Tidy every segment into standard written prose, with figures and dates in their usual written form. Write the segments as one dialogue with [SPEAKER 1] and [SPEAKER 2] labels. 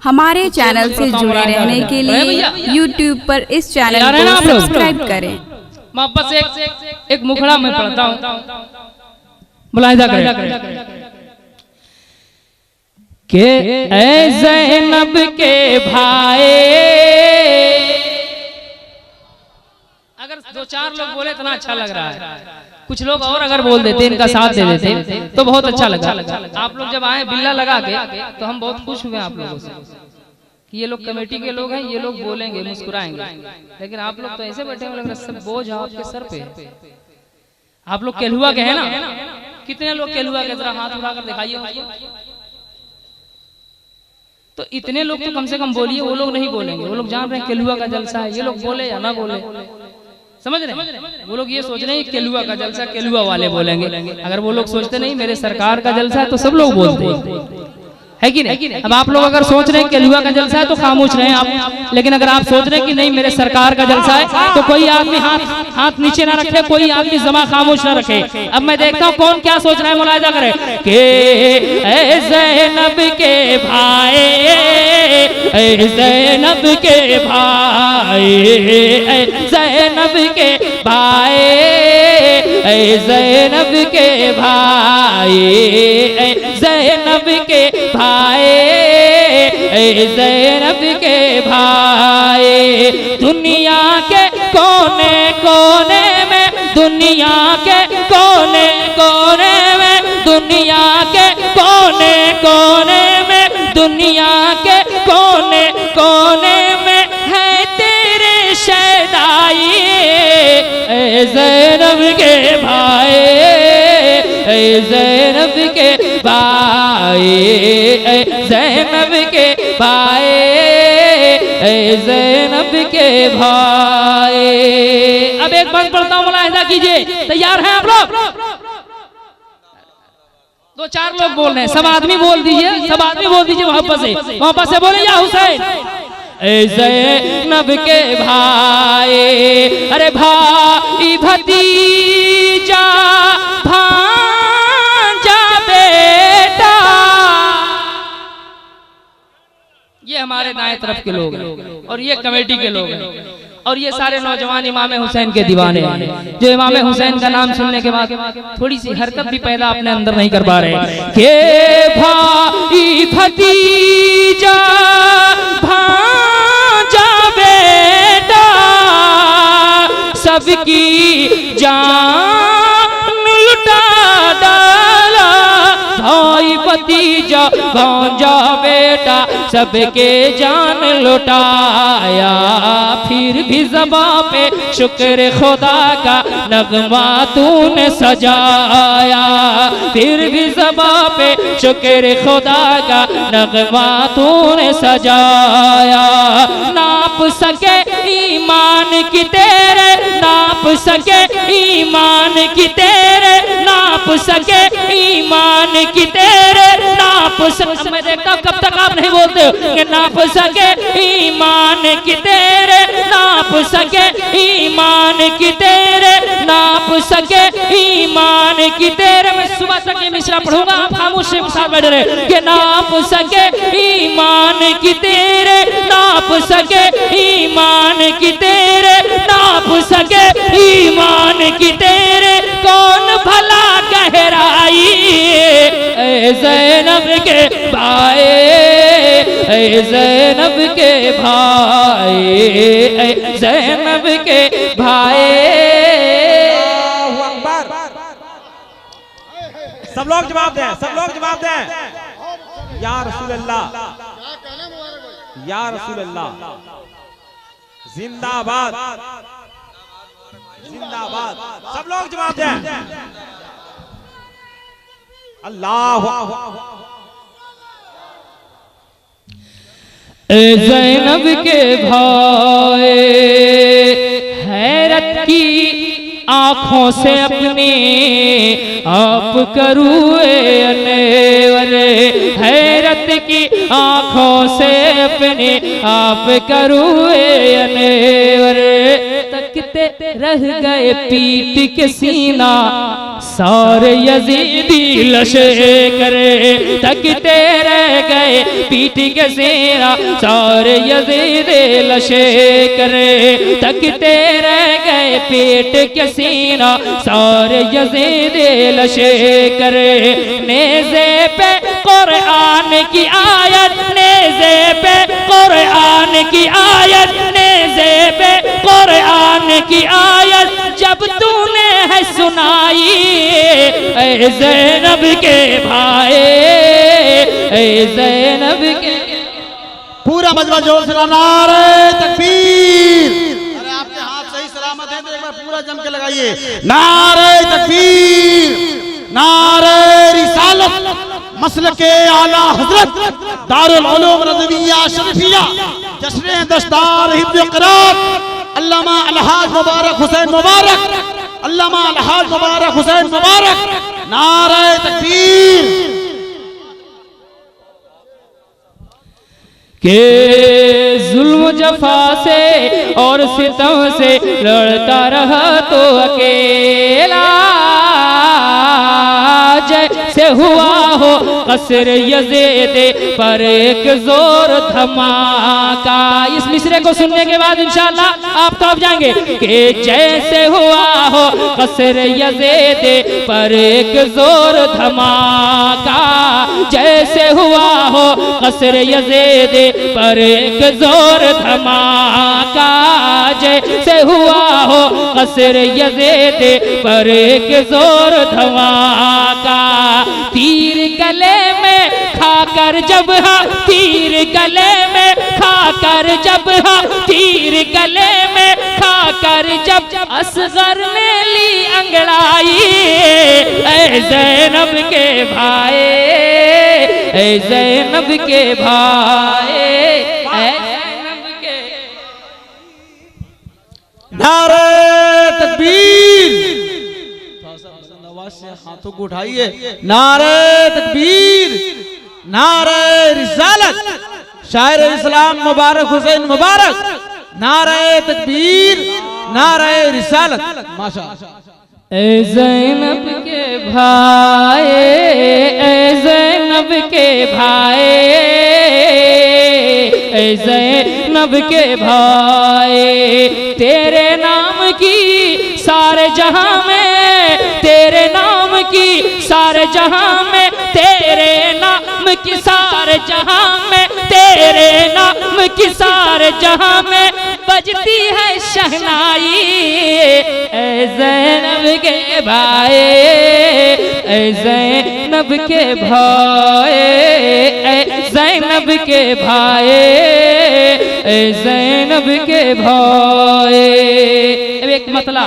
[SPEAKER 1] हमारे चैनल से जुड़े रहने के लिए YouTube पर इस चैनल को सब्सक्राइब करें।
[SPEAKER 2] वापस एक मुखड़ा में पढ़ता हूँ, मुलाहिजा करें कि ऐ ज़ैनब के भाई। अगर दो चार लोग बोले इतना अच्छा लग रहा है, कुछ लोग और अगर बोल देते, इनका साथ दे देते तो बहुत अच्छा लगा। आप लोग जब आए बिल्ला लगा के तो हम बहुत खुश हुए आप लोगों से कि ये लोग कमेटी के लोग हैं, ये लोग बोलेंगे, मुस्कुराएंगे। लेकिन आप लोग तो ऐसे बैठे हैं, लग रहा है सब बोझ आपके सर पे। आप लोग केलुआ के हैं ना? कितने लोग केलुआ के, जरा हाथ उठाकर दिखाइए। तो इतने लोग तो कम से कम बोलिए, वो लोग नहीं बोलेंगे। वो लोग जान रहे हैं केलुआ का जलसा है, ये लोग बोले या ना बोले, समझ रहे हैं? वो लोग ये सोच रहे हैं केलुआ का जलसा केलुआ वाले बोलेंगे। अगर वो लोग सोचते नहीं मेरे सरकार का जलसा है तो सब लोग बोलते हैं, है कि नहीं? अब आप लोग अगर सोच रहे हैं केलुआ का जलसा है तो खामोश रहें आप। लेकिन अगर आप सोच रहे हैं कि नहीं मेरे सरकार का जलसा है तो कोई आदमी हाथ नीचे ना रखे, कोई आदमी जमा खामोश ना रखे। अब मैं देखता हूँ कौन क्या सोच रहा है, मुलाहिजा करें कि ऐ ज़ैनब के भाई, ऐ ज़ैनब के भाई, ऐ ज़ैनब के भाई, ऐ ज़ैनब के भाई, ऐ ज़ैनब के भाई, ऐ ज़ैनब के भाई। दुनिया के कोने कोने में, दुनिया के कोने कोने में, दुनिया के कोने कोने में, दुनिया के कोने कोने में है तेरे शहदाई। ऐ ज़ैनब के भाई, ऐ ज़ैनब के भाई, ऐ ज़ैनब के भाई, ऐ ज़ैनब के भाई। अब एक बात पढ़ता हूँ, मुलाहिजा कीजिए। तैयार हैं आप लोग? दो चार लोग बोल रहे हैं, सब आदमी बोल दीजिए, सब आदमी बोल दीजिए मोहब्बत से बोले या हुसैन। ऐ ज़ैनब के भाई, अरे भाई भतीजा भांजा बेटा। ये हमारे दाएं तरफ के लोग हैं और ये कमेटी के लोग हैं और ये सारे नौजवान इमाम हुसैन के दीवाने हैं, जो इमाम हुसैन का नाम सुनने के बाद थोड़ी सी हरकत भी पैदा अपने अंदर नहीं कर पा रहे। के भाई भतीजा भांजा बेटा, सबकी जान लुटा डाला। भाई भतीजा भांजा बेटा, सबके जान लुटाया। फिर भी ज़बां पे शुक्र खुदा का नगमा तूने सजाया। फिर भी ज़बां पे शुक्र खुदा का नगमा तूने सजाया। नाप सके ईमान की तेरे, नाप सके ईमान की तेरे, नाप सके ईमान की तेरे, नाप सके। मैं देखता हूँ कब तक आप नहीं बोलते हो कि नाप सके ईमान की तेरे, नाप सके ईमान की तेरे, नाप सके ईमान की तेरे। मैं सुबह तक ये मिसरा पढ़ूंगा, आप खामोश से साथ बैठ रहे कि नाप सके ईमान की तेरे, नाप सके ईमान की तेरे, नाप सके ईमान की तेरे। कौन भला गहराई ऐ ज़ैनब के भाई, ऐ ज़ैनब के भाई, ऐ ज़ैनब के भाई।
[SPEAKER 3] सब लोग जवाब दें, सब लोग जवाब दें। या रसूल अल्लाह, या रसूल अल्लाह, जिंदाबाद जिंदाबाद। सब लोग जवाब दें। अल्लाह
[SPEAKER 2] ऐ ज़ैनब के भाई, हैरत की आँखों से अपनी आप करूए अनवर। हैरत की आँखों से अपनी आप करूए अनवर। तकते रह गए पीठ के सीना सारे यजीदी लशे करे तकते रह गए पीठ के सीना, सारे यजीदी लशे करे तकते रह गए पीठ के सीना, सारे यजीदी लशे करे। नेज़े पे कुरान की आयत, नेज़े पे कुरान की आयत, नेज़े पे कुरान की आयत जब तूने है सुनाई, ऐ ज़ैनब के भाई, ऐ ज़ैनब के।
[SPEAKER 4] पूरा मजमा जोर से नारे तकबीर। अरे आपके हाथ सही सलामत है तो एक बार पूरा जम के लगाइए। नारे तकबीर, नारे रिसालत, मसलके आला हजरत दारुल उलूम रज़विय्या शरीफिया, जश्न दस्तार हिफ्ज़ क़िरात अल्लामा अलहाज मुबारक हुसैन मुबारक, अल्लामा अलहाज मुबारक हुसैन मुबारक। नारे तकबीर।
[SPEAKER 2] के जुल्म जफा से और सितम से लड़ता रहा तो अकेला, जैसे हुआ हो कसर यज़ीद पर एक जोर धमाका। इस मिसरे को सुनने के बाद इंशाअल्लाह आप तो अब जाएंगे कि जैसे हुआ हो कसर यज़ीद पर एक जोर धमाका, जैसे हुआ हो कसर यज़ीद पर एक जोर धमाका, जैसे हुआ हो कसर यज़ीद पर एक जोर धमाका। तीर गले में खाकर जब हा, तीर गले में खाकर जब हा, तीर गले में खाकर जब असगर ने ली अंगड़ाई, ऐ ज़ैनब के भाई, ऐ ज़ैनब के भाई, ऐ ज़ैनब के।
[SPEAKER 4] नारे तकबीर। हाथों को उठाइए। नारे तकबीर, नारे रिसालत, शायर इस्लाम मुबारक हुसैन मुबारक। नारे तकबीर, नारे रिसालत। माशाअल्लाह।
[SPEAKER 2] ऐ ज़ैनब के भाई, ऐ ज़ैनब के भाई, ऐ ज़ैनब के भाई, तेरे नाम की सारे जहां में, तेरे नाम की सारे जहां में, तेरे नाम की सारे जहां में, तेरे नाम की सारे जहां में बजती है शहनाई, ऐ ज़ैनब के भाई, ऐ ज़ैनब के भाई, ऐ ज़ैनब के भाई, ऐ ज़ैनब के भाई। अब एक मतला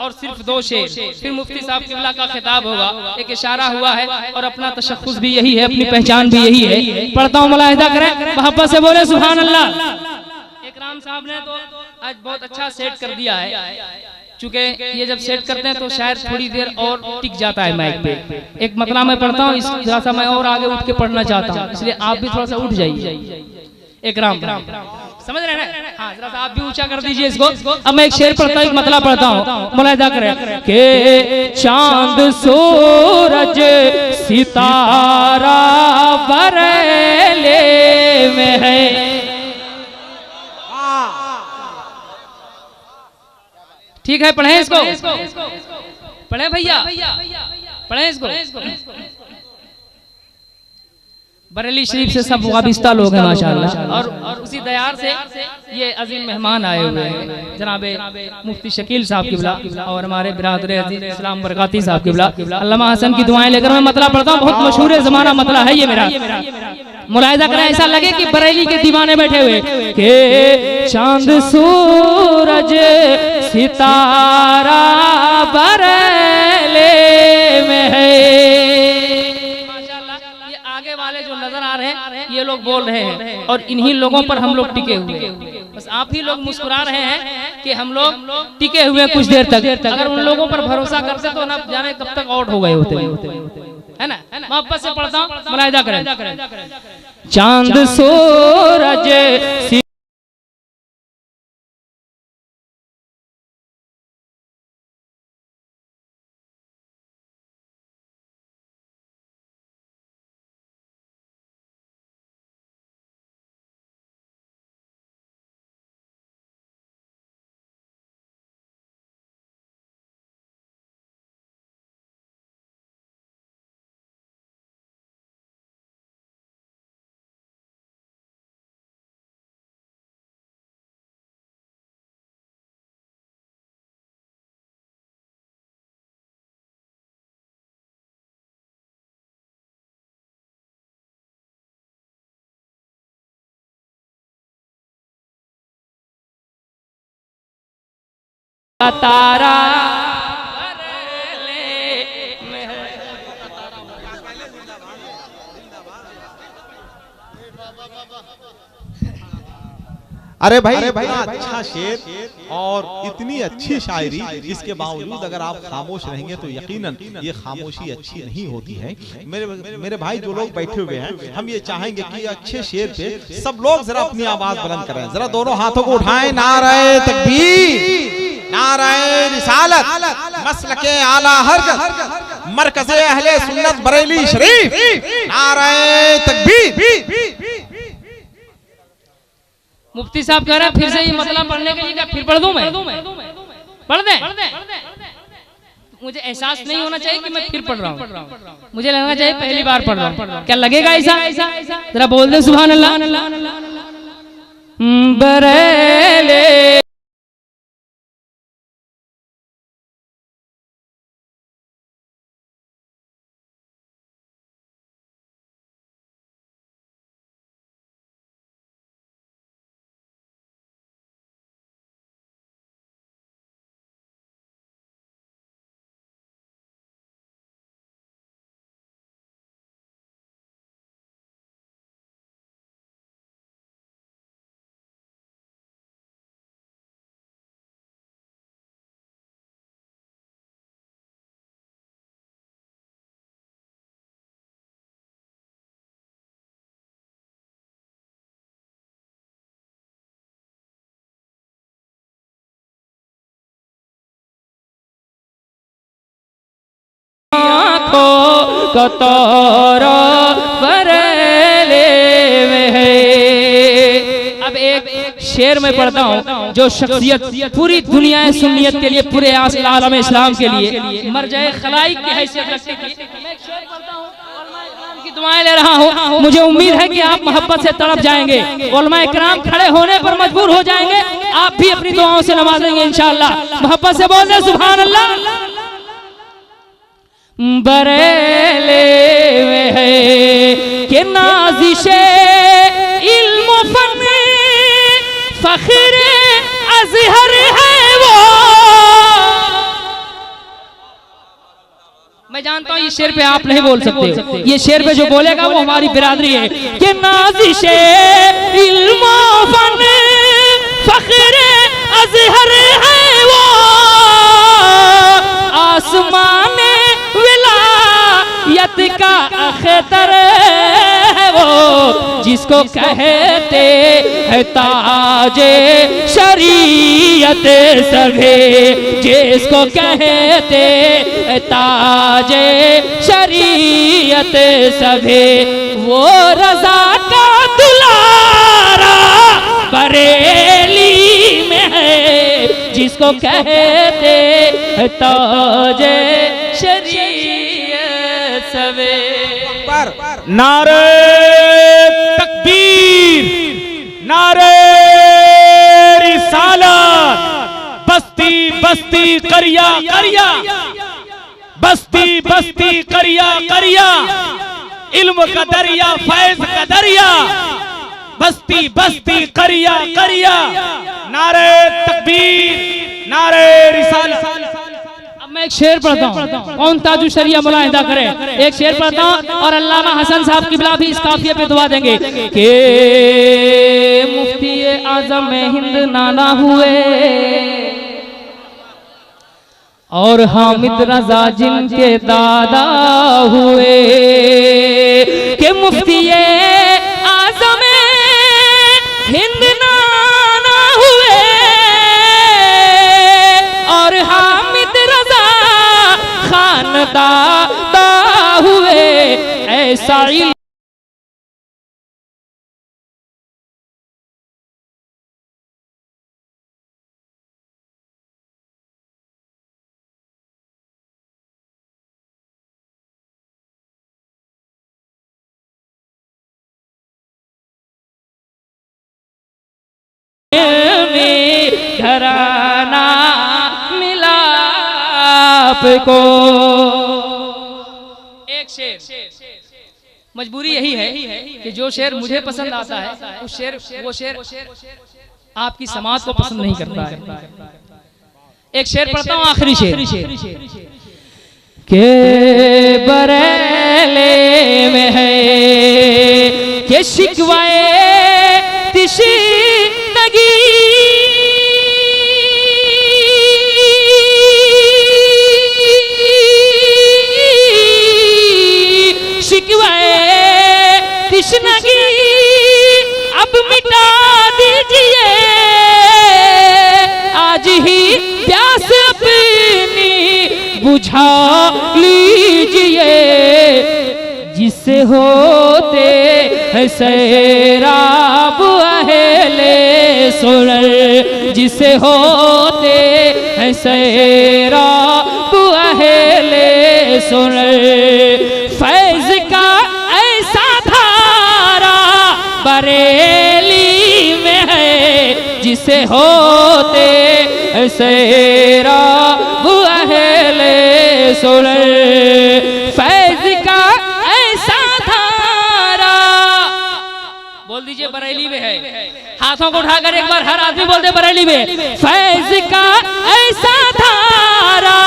[SPEAKER 2] और सिर्फ दो शेर, फिर मुफ्ती साहब किबला का खिताब होगा। एक इशारा हुआ है और अपना तशख्खुस भी यही है, अपनी पहचान भी यही है। पढ़ता हूँ, मुलाहिदा करें, मोहब्बत से बोले सुभान अल्लाह। इकराम साहब ने तो आज बहुत अच्छा सेट कर दिया है, चूंकि ये जब सेट करते हैं तो शायद थोड़ी देर और टिक जाता है माइक पे। एक मतला मैं पढ़ता हूँ, इस थोड़ा सा मैं और आगे उठ के पढ़ना चाहता हूँ, इसलिए आप भी थोड़ा सा उठ जाइए। इकराम समझ रहे हैं? हाँ, जरा सा आप भी ऊंचा कर दीजिए इसको। अब मैं एक शेर पढ़ता हूँ, एक मतला पढ़ता हूँ, मुलाहिदा करें के चांद सूरज सितारा बरेले में है, ठीक है, पढ़े इसको, पढ़े भैया, पढ़े इसको। बरेली शरीफ से सब वाबिस्ता लोग हैं माशाअल्लाह, और उसी दयार से ये अजीम मेहमान आए हुए हैं जनाबे मुफ्ती शकील साहब किबला और हमारे बिरादर अजीज इस्लाम बरकाती साहब किबला। अल्लामा हसन की दुआएं लेकर मैं मतला पढ़ता हूँ, बहुत मशहूर ज़माना मतला है ये मेरा। मुलाहिदा करें, ऐसा लगे कि बरेली के दीवाने बैठे हुए के चांद सूरज सितारा बरेले में है। माशाल्लाह, ये आगे वाले जो नजर आ रहे हैं ये लोग बोल रहे हैं और इन्हीं लोगों पर हम लोग टिके हुए हैं। बस आप ही लोग मुस्कुरा रहे हैं कि हम लोग टिके हुए कुछ देर तक। अगर उन लोगों पर भरोसा करते तो ना जाने कब तक आउट हो गए होते, है ना। मोहब्बत से पढ़ता हूँ, मुलाहिदा करें। चांद सूरज तारा
[SPEAKER 3] अरे भाई इतना अच्छा शेर और इतनी अच्छी शायरी, इसके बावजूद अगर आप खामोश रहेंगे तो यकीनन ये खामोशी अच्छी नहीं होती है। मेरे भाई जो लोग बैठे हुए हैं, हम ये चाहेंगे कि अच्छे शेर पे सब लोग जरा अपनी आवाज बुलंद करें, जरा दोनों हाथों को उठाएं। नारे तकबीर, नारे रिसालत, मसलके आला हरकत, मरकज़े अहले सुन्नत बरेली शरीफ, नारे तकबीर।
[SPEAKER 2] मुफ्ती साहब कह रहे हैं फिर से ये मतलब पढ़ने के लिए, क्या फिर पढ़ दूं मैं? पढ़ दें? मुझे एहसास नहीं होना चाहिए कि मैं फिर पढ़ रहा हूँ, मुझे लगना चाहिए पहली बार पढ़ रहा हूँ। क्या लगेगा ऐसा? जरा बोल दे सुभान अल्लाह। बरेले कतौरा बरेले में है। अब एक शेर में पढ़ता हूँ जो शख्सियत पूरी दुनिया सुन्नियत के लिए, पूरे आलम इस्लाम के लिए मर जाए खलाइक की हैसियत रखती है। मैं एक शेर पढ़ता हूँ, उलमा इकराम की दुआएं ले रहा हूँ। मुझे उम्मीद है कि आप मोहब्बत से तड़प जाएंगे, उलमा इकराम खड़े होने पर मजबूर हो जाएंगे, आप भी अपनी दुआओं से नवाजेंगे इंशाअल्लाह। मोहब्बत से बोल दे सुभान अल्लाह। बरेले में है कि नाज़िशे इल्म फन फख्रे अज़हर है वो। मैं जानता हूँ ये शेर पे आप नहीं बोल सकते, ये शेर पे जो बोलेगा वो हमारी बिरादरी है कि नाज़िशे इल्म फन फख्रे अज़हर है वो। आसमान विलायत का अख्तर है वो, जिसको कहते हैं ताजे शरीयत सभे, जिसको कहते हैं ताजे शरीयत सभे। वो रज़ा का दुलारा बरेली में है, जिसको कहते हैं ताजे शरीयत सभे।
[SPEAKER 3] नारे तकबीर, नारे रिसालत, बस्ती बस्ती करिया करिया, बस्ती बस्ती करिया करिया, इल्म का दरिया फैज का दरिया, बस्ती बस्ती करिया करिया, नारे तकबीर, नारे रिसालत।
[SPEAKER 2] मैं एक शेर पढ़ता हूँ, कौन ताजु शरिया मुलाहिदा करे। एक शेर पढ़ता हूँ और अल्लामा हसन साहब किबला भी इस काफिये पे दुआ देंगे कि मुफ्ती आजम हिंद नाना हुए और हामिद रजा जिनके दादा हुए, कि मुफ्ती आजम हिंद नाना हुए और हामिद रजा खानदादा हुए। ऐसा घराना मिला आपको। एक शेर, मजबूरी यही है कि जो शेर मुझे पसंद आता है वो शेर आपकी समाज को पसंद नहीं करता है। एक शेर पढ़ता हूँ, आखिरी शेर। के बरेले में है के शिकवाए तिश्नगी, शिकवाए तिश्नगी अब मिटा दीजिए, आज ही प्यास अपनी बुझा लीजिए, जिससे होते है सैराब अहले सुनर, जिससे होते है सैराब अहले सुनर। फैज का ऐसा धारा बरेली में है, जिसे होते सैराब अहले सुनर। फैज का ऐसा धारा, बोल दीजिए बरेली में है, हाथों को उठाकर एक बार हर आदमी बोल दे बरेली में। फैज का ऐसा धारा